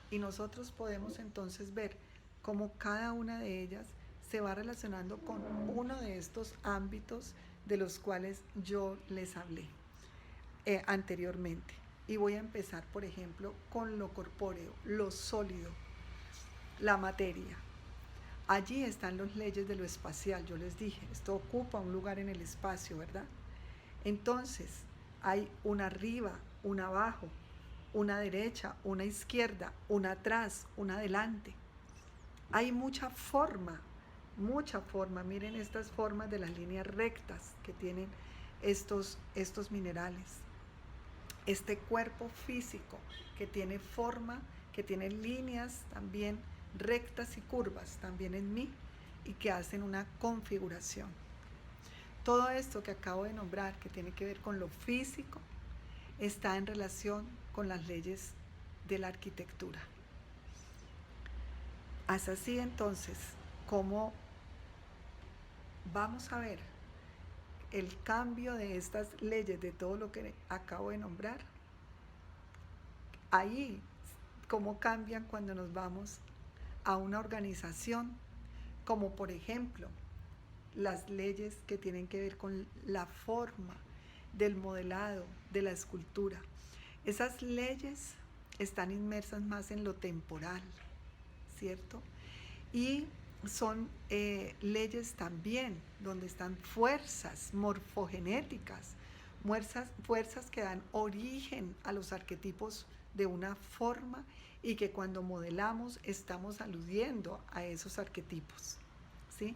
S1: Y nosotros podemos entonces ver cómo cada una de ellas se va relacionando con uno de estos ámbitos de los cuales yo les hablé anteriormente. Y voy a empezar, por ejemplo, con lo corpóreo, lo sólido, la materia. Allí están las leyes de lo espacial. Yo les dije, esto ocupa un lugar en el espacio, ¿verdad? Entonces, hay una arriba, una abajo, una derecha, una izquierda, una atrás, una adelante. Hay mucha forma. Miren estas formas de las líneas rectas que tienen estos minerales. Este cuerpo físico que tiene forma, que tiene líneas también rectas y curvas también en mí, y que hacen una configuración. Todo esto que acabo de nombrar, que tiene que ver con lo físico, está en relación con las leyes de la arquitectura. Es así entonces como vamos a ver el cambio de estas leyes, de todo lo que acabo de nombrar. Ahí, cómo cambian cuando nos vamos a una organización, como por ejemplo las leyes que tienen que ver con la forma del modelado, de la escultura. Esas leyes están inmersas más en lo temporal, ¿cierto? Y son leyes también donde están fuerzas morfogenéticas, fuerzas que dan origen a los arquetipos de una forma, y que cuando modelamos estamos aludiendo a esos arquetipos, ¿sí?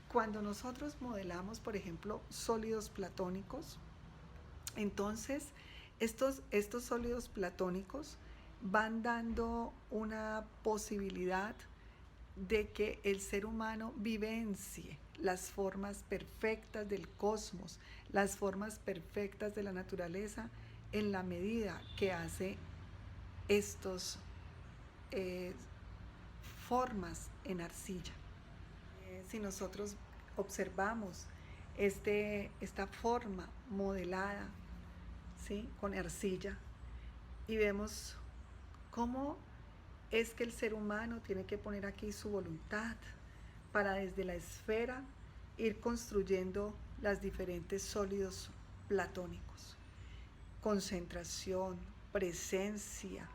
S1: Cuando nosotros modelamos, por ejemplo, sólidos platónicos, entonces estos sólidos platónicos van dando una posibilidad de que el ser humano vivencie las formas perfectas del cosmos, las formas perfectas de la naturaleza, en la medida que hace estos formas en arcilla. Si nosotros observamos esta forma modelada, ¿sí?, con arcilla, y vemos cómo es que el ser humano tiene que poner aquí su voluntad para desde la esfera ir construyendo los diferentes sólidos platónicos. Concentración, presencia,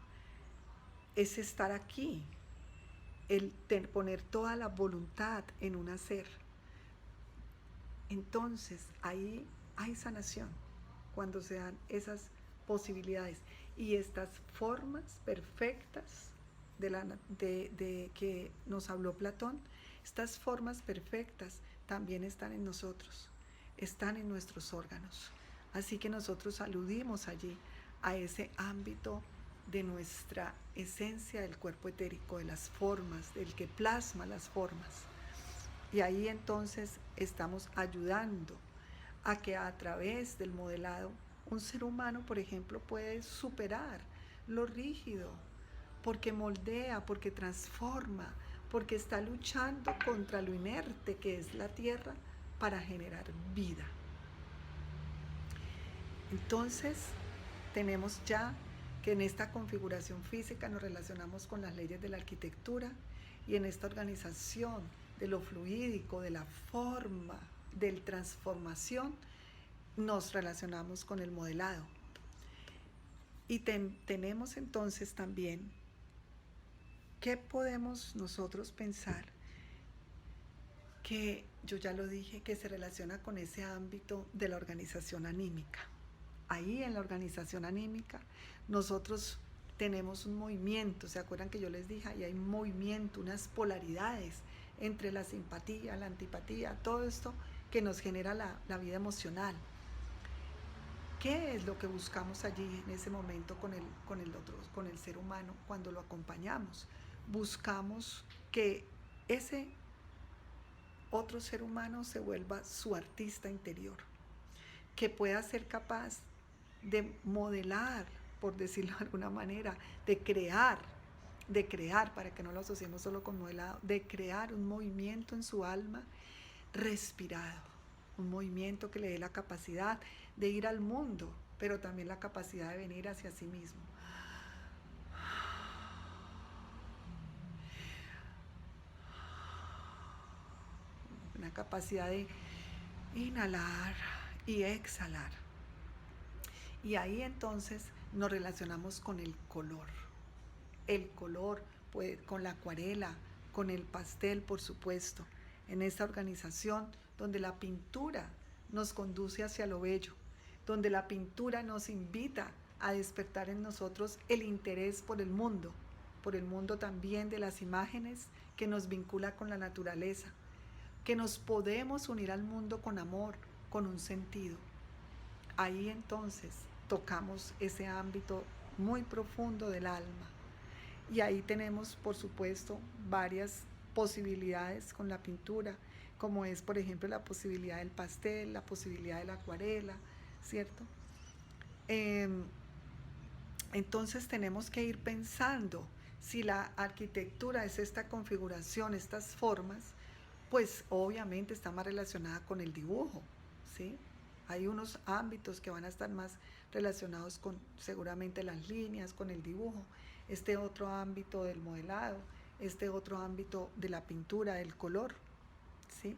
S1: es estar aquí, el poner toda la voluntad en un hacer. Entonces ahí hay sanación cuando se dan esas posibilidades, y estas formas perfectas de que nos habló Platón, estas formas perfectas también están en nosotros, están en nuestros órganos. Así que nosotros aludimos allí a ese ámbito de nuestra esencia del cuerpo etérico, de las formas, del que plasma las formas. Y ahí entonces estamos ayudando a que a través del modelado un ser humano, por ejemplo, puede superar lo rígido, porque moldea, porque transforma, porque está luchando contra lo inerte que es la tierra para generar vida. Entonces, tenemos ya que en esta configuración física nos relacionamos con las leyes de la arquitectura, y en esta organización de lo fluídico, de la forma, de la transformación, nos relacionamos con el modelado. Y tenemos entonces también, ¿qué podemos nosotros pensar? Que yo ya lo dije, que se relaciona con ese ámbito de la organización anímica. Ahí en la organización anímica nosotros tenemos un movimiento, ¿se acuerdan que yo les dije? Ahí hay un movimiento, unas polaridades entre la simpatía, la antipatía, todo esto que nos genera la vida emocional. ¿Qué es lo que buscamos allí en ese momento con el otro, con el ser humano, cuando lo acompañamos? Buscamos que ese otro ser humano se vuelva su artista interior, que pueda ser capaz de modelar, por decirlo de alguna manera, de crear, para que no lo asociemos solo con modelado, de crear un movimiento en su alma respirado, un movimiento que le dé la capacidad de ir al mundo, pero también la capacidad de venir hacia sí mismo. Una capacidad de inhalar y exhalar. Y ahí entonces nos relacionamos con el color. El color, pues, con la acuarela, con el pastel, por supuesto. En esta organización donde la pintura nos conduce hacia lo bello, donde la pintura nos invita a despertar en nosotros el interés por el mundo también de las imágenes, que nos vincula con la naturaleza, que nos podemos unir al mundo con amor, con un sentido. Ahí entonces tocamos ese ámbito muy profundo del alma. Y ahí tenemos, por supuesto, varias posibilidades con la pintura, como es, por ejemplo, la posibilidad del pastel, la posibilidad de la acuarela, ¿cierto? Entonces tenemos que ir pensando si la arquitectura es esta configuración, estas formas, pues obviamente está más relacionada con el dibujo, ¿sí? Hay unos ámbitos que van a estar más relacionados con seguramente las líneas, con el dibujo, este otro ámbito del modelado, este otro ámbito de la pintura, del color, ¿sí?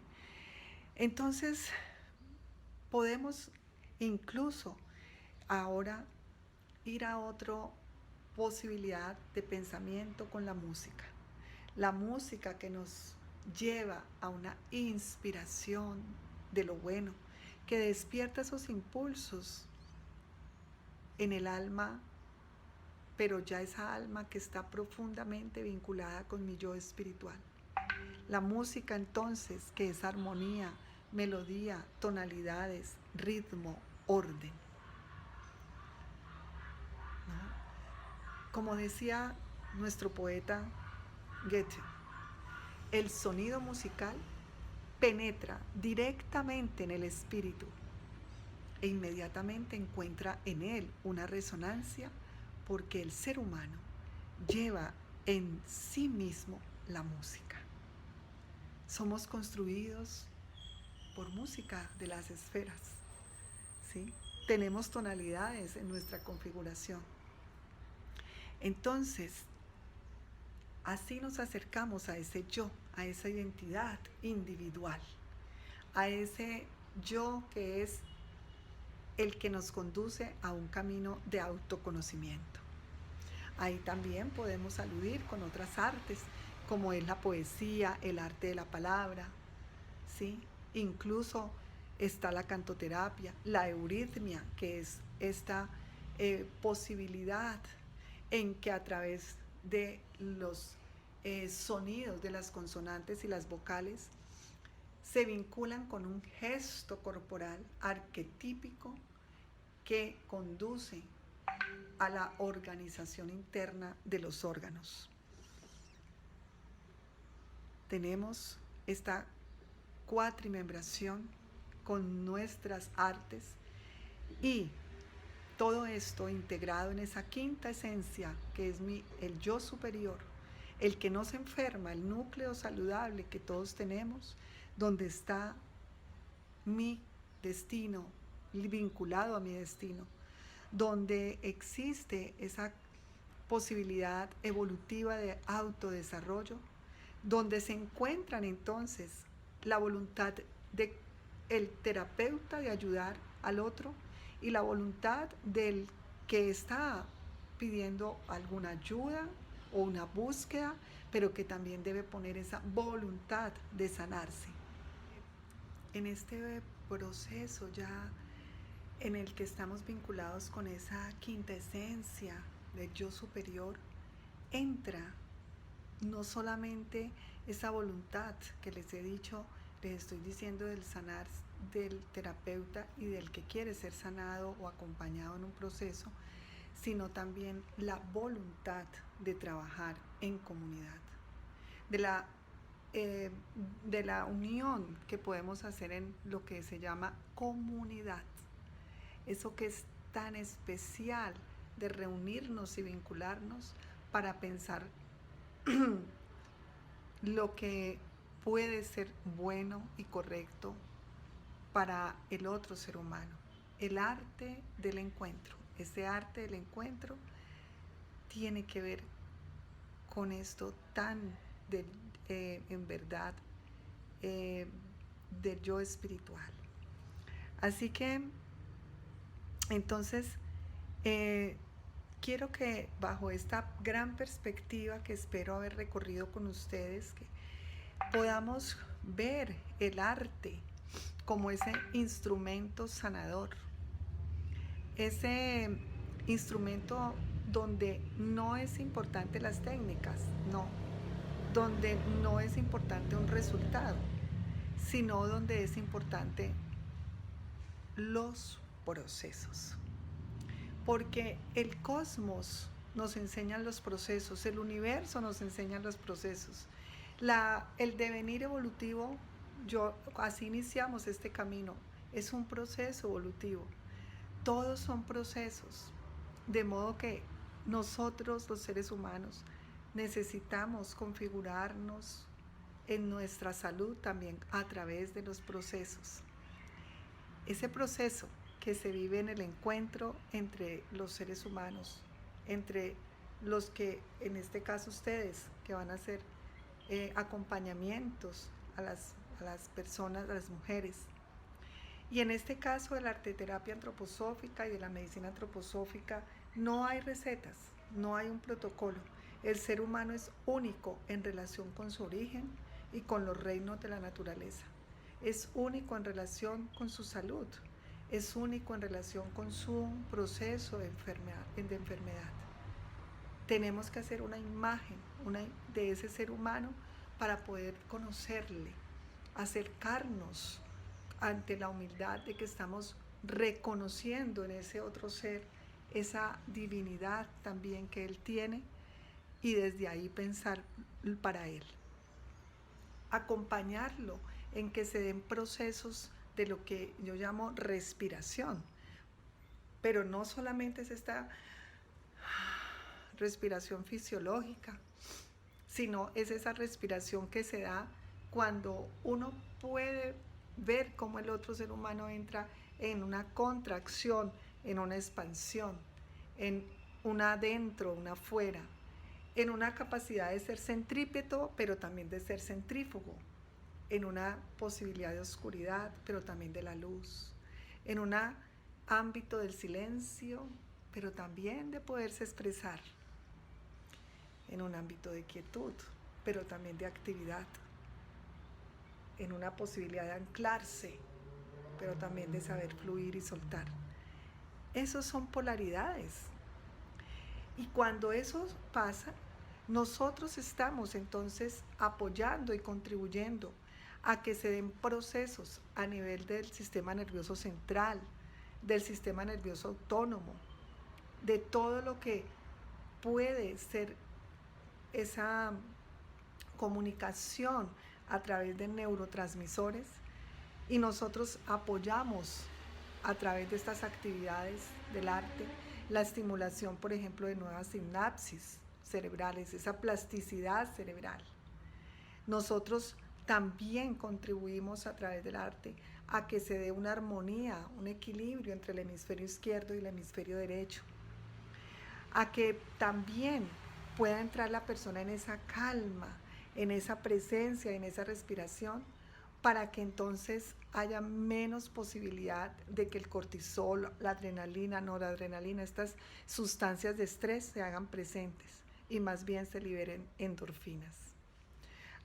S1: Entonces, podemos incluso ahora ir a otra posibilidad de pensamiento con la música. La música que nos lleva a una inspiración de lo bueno, que despierta esos impulsos en el alma, pero ya esa alma que está profundamente vinculada con mi yo espiritual. La música entonces, que es armonía, melodía, tonalidades, ritmo, orden. ¿No? Como decía nuestro poeta Goethe, el sonido musical penetra directamente en el espíritu e inmediatamente encuentra en él una resonancia, porque el ser humano lleva en sí mismo la música. Somos construidos por música de las esferas, ¿sí? Tenemos tonalidades en nuestra configuración. Entonces, así nos acercamos a ese yo, a esa identidad individual, a ese yo que es el que nos conduce a un camino de autoconocimiento. Ahí también podemos aludir con otras artes, como es la poesía, el arte de la palabra, ¿sí? Incluso está la cantoterapia, la euritmia, que es esta posibilidad en que a través de los sonidos de las consonantes y las vocales se vinculan con un gesto corporal arquetípico que conduce a la organización interna de los órganos. Tenemos esta cuatrimembración con nuestras artes y todo esto integrado en esa quinta esencia que es el yo superior, el que no se enferma, el núcleo saludable que todos tenemos, donde está mi destino, vinculado a mi destino, donde existe esa posibilidad evolutiva de autodesarrollo, donde se encuentran entonces la voluntad del terapeuta de ayudar al otro y la voluntad del que está pidiendo alguna ayuda o una búsqueda, pero que también debe poner esa voluntad de sanarse. En este proceso ya en el que estamos vinculados con esa quinta esencia del yo superior, entra no solamente esa voluntad que les he dicho les estoy diciendo del sanar del terapeuta y del que quiere ser sanado o acompañado en un proceso, sino también la voluntad de trabajar en comunidad, de la, eh, de la unión que podemos hacer en lo que se llama comunidad. Eso que es tan especial de reunirnos y vincularnos para pensar lo que puede ser bueno y correcto para el otro ser humano. El arte del encuentro. Ese arte del encuentro tiene que ver con esto tan en verdad eh, del yo espiritual. Así que entonces eh, quiero que bajo esta gran perspectiva que espero haber recorrido con ustedes, que podamos ver el arte como ese instrumento sanador, ese instrumento donde no es importante las técnicas, no, donde no es importante un resultado, sino donde es importante los procesos. Porque el cosmos nos enseña los procesos, el universo nos enseña los procesos. El devenir evolutivo, así iniciamos este camino, es un proceso evolutivo. Todos son procesos, de modo que nosotros los seres humanos necesitamos configurarnos en nuestra salud también a través de los procesos. Ese proceso que se vive en el encuentro entre los seres humanos, entre los que, en este caso ustedes, que van a hacer acompañamientos a las personas, a las mujeres. Y en este caso de la arteterapia antroposófica y de la medicina antroposófica, no hay recetas, no hay un protocolo. El ser humano es único en relación con su origen y con los reinos de la naturaleza. Es único en relación con su salud, es único en relación con su proceso de enfermedad. Tenemos que hacer una imagen de ese ser humano para poder conocerle, acercarnos ante la humildad de que estamos reconociendo en ese otro ser esa divinidad también que él tiene y desde ahí pensar para él. Acompañarlo en que se den procesos de lo que yo llamo respiración, pero no solamente es esta respiración fisiológica, sino es esa respiración que se da cuando uno puede ver cómo el otro ser humano entra en una contracción, en una expansión, en una adentro, una afuera, en una capacidad de ser centrípeto, pero también de ser centrífugo, en una posibilidad de oscuridad, pero también de la luz, en un ámbito del silencio, pero también de poderse expresar, en un ámbito de quietud, pero también de actividad, en una posibilidad de anclarse, pero también de saber fluir y soltar. Esos son polaridades. Y cuando eso pasa, nosotros estamos entonces apoyando y contribuyendo a que se den procesos a nivel del sistema nervioso central, del sistema nervioso autónomo, de todo lo que puede ser esa comunicación a través de neurotransmisores, y nosotros apoyamos a través de estas actividades del arte la estimulación, por ejemplo, de nuevas sinapsis cerebrales, esa plasticidad cerebral. Nosotros también contribuimos a través del arte a que se dé una armonía, un equilibrio entre el hemisferio izquierdo y el hemisferio derecho, a que también pueda entrar la persona en esa calma, en esa presencia, en esa respiración, para que entonces haya menos posibilidad de que el cortisol, la adrenalina, noradrenalina, estas sustancias de estrés se hagan presentes y más bien se liberen endorfinas.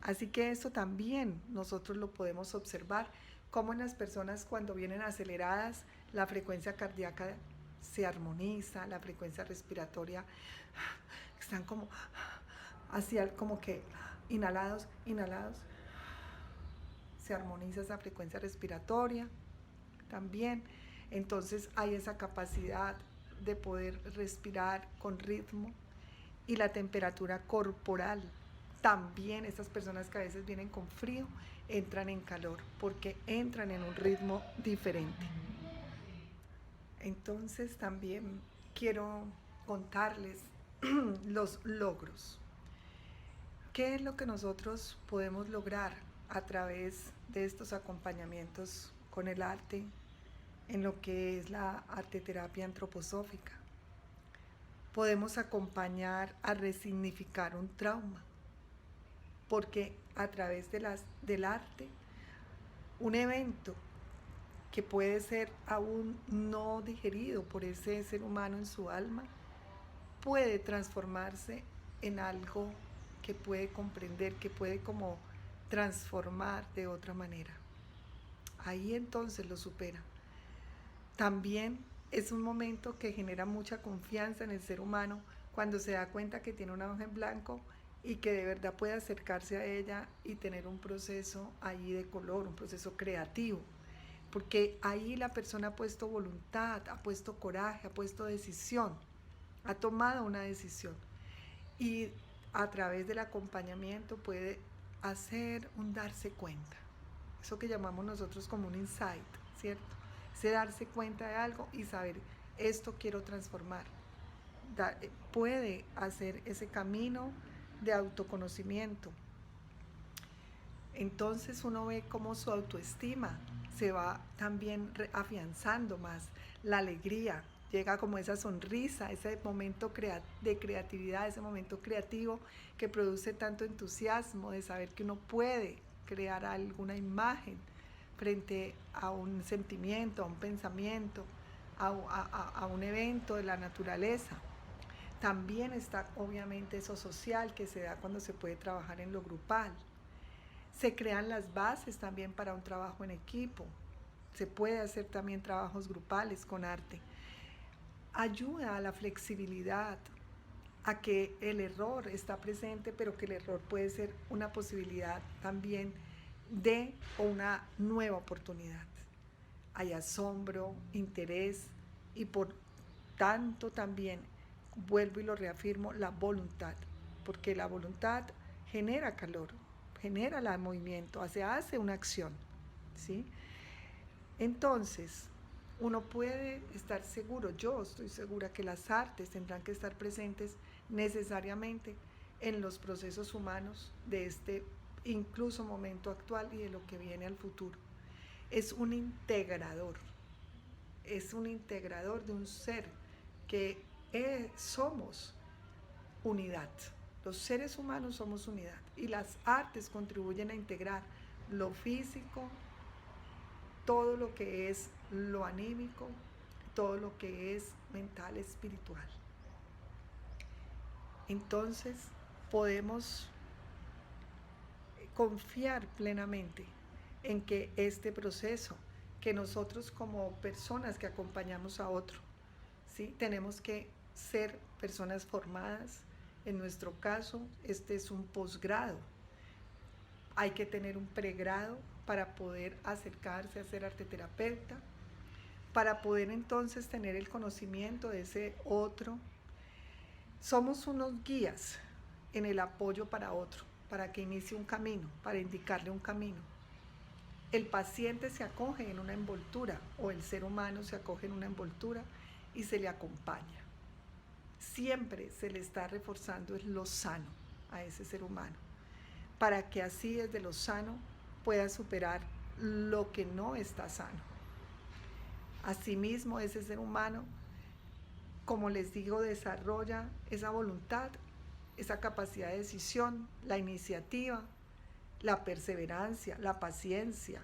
S1: Así que esto también nosotros lo podemos observar, como en las personas cuando vienen aceleradas, la frecuencia cardíaca se armoniza, la frecuencia respiratoria, están como así, como que inhalados, inhalados, se armoniza esa frecuencia respiratoria también. Entonces hay esa capacidad de poder respirar con ritmo y la temperatura corporal. También esas personas que a veces vienen con frío entran en calor porque entran en un ritmo diferente. Entonces también quiero contarles los logros. ¿Qué es lo que nosotros podemos lograr a través de estos acompañamientos con el arte en lo que es la arteterapia antroposófica? Podemos acompañar a resignificar un trauma, porque a través del arte, un evento que puede ser aún no digerido por ese ser humano en su alma, puede transformarse en algo que puede comprender, que puede como transformar de otra manera. Ahí entonces lo supera. También es un momento que genera mucha confianza en el ser humano cuando se da cuenta que tiene una hoja en blanco y que de verdad puede acercarse a ella y tener un proceso ahí de color, un proceso creativo. Porque ahí la persona ha puesto voluntad, ha puesto coraje, ha puesto decisión, ha tomado una decisión. Y a través del acompañamiento puede hacer un darse cuenta. Eso que llamamos nosotros como un insight, ¿cierto? Ese darse cuenta de algo y saber, esto quiero transformar. Puede hacer ese camino de autoconocimiento. Entonces uno ve cómo su autoestima se va también afianzando más, la alegría, llega como esa sonrisa, ese momento de creatividad, ese momento creativo que produce tanto entusiasmo de saber que uno puede crear alguna imagen frente a un sentimiento, a un pensamiento, a un evento de la naturaleza. También está obviamente eso social que se da cuando se puede trabajar en lo grupal. Se crean las bases también para un trabajo en equipo. Se puede hacer también trabajos grupales con arte. Ayuda a la flexibilidad, a que el error está presente, pero que el error puede ser una posibilidad también de una nueva oportunidad. Hay asombro, interés y por tanto también, vuelvo y lo reafirmo, la voluntad, porque la voluntad genera calor, genera el movimiento, se hace una acción, ¿sí? Entonces, uno puede estar seguro, yo estoy segura que las artes tendrán que estar presentes necesariamente en los procesos humanos de este incluso momento actual y de lo que viene al futuro. Es un integrador de un ser que somos unidad. Los seres humanos somos unidad y las artes contribuyen a integrar lo físico, todo lo que es lo anímico, todo lo que es mental, espiritual. Entonces podemos confiar plenamente en que este proceso, que nosotros como personas que acompañamos a otro, ¿sí? Tenemos que ser personas formadas. En nuestro caso, este es un posgrado. Hay que tener un pregrado para poder acercarse a ser arteterapeuta, para poder entonces tener el conocimiento de ese otro. Somos unos guías en el apoyo para otro, para que inicie un camino, para indicarle un camino. El paciente se acoge en una envoltura o el ser humano se acoge en una envoltura y se le acompaña. Siempre se le está reforzando lo sano a ese ser humano, para que así desde lo sano pueda superar lo que no está sano. Asimismo, ese ser humano, como les digo, desarrolla esa voluntad, esa capacidad de decisión, la iniciativa, la perseverancia, la paciencia,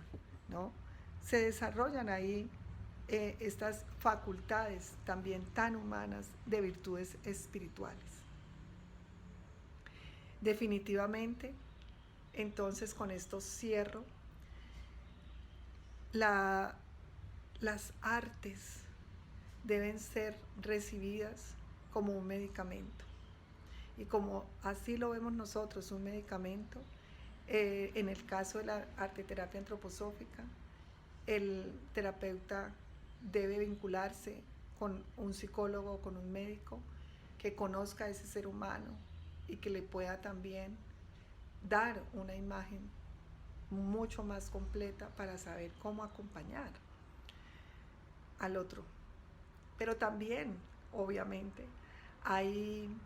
S1: ¿no? Se desarrollan ahí estas facultades también tan humanas de virtudes espirituales. Definitivamente, entonces con esto cierro. Las artes deben ser recibidas como un medicamento. Y como así lo vemos nosotros, un medicamento, En el caso de la arteterapia antroposófica, el terapeuta debe vincularse con un psicólogo o con un médico que conozca a ese ser humano y que le pueda también dar una imagen mucho más completa para saber cómo acompañar al otro. Pero también, obviamente, hay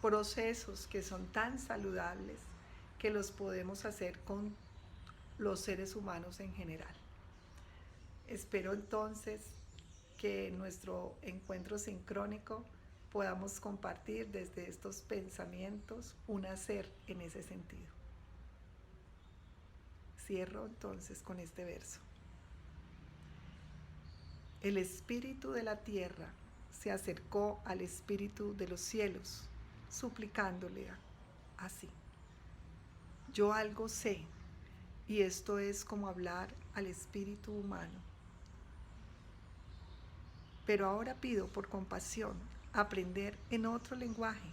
S1: procesos que son tan saludables que los podemos hacer con los seres humanos en general. Espero entonces que en nuestro encuentro sincrónico podamos compartir desde estos pensamientos un hacer en ese sentido. Cierro entonces con este verso. El espíritu de la tierra se acercó al espíritu de los cielos, suplicándole así: yo algo sé, y esto es como hablar al espíritu humano. Pero ahora pido por compasión aprender en otro lenguaje,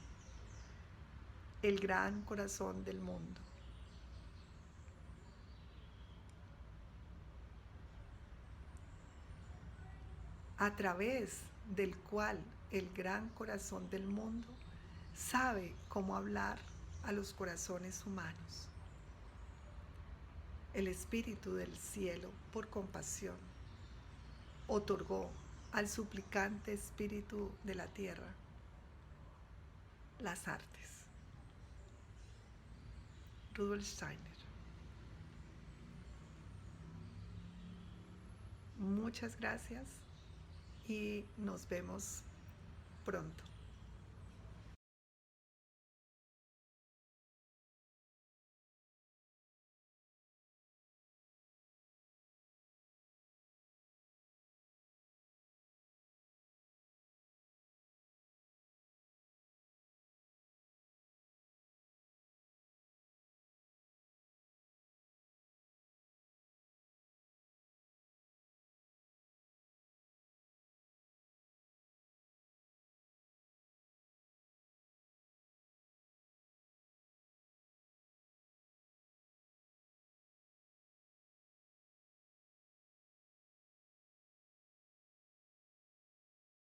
S1: el gran corazón del mundo. A través del cual el gran corazón del mundo sabe cómo hablar a los corazones humanos. El espíritu del cielo, por compasión, otorgó al suplicante espíritu de la tierra las artes. Rudolf Steiner. Muchas gracias y nos vemos pronto.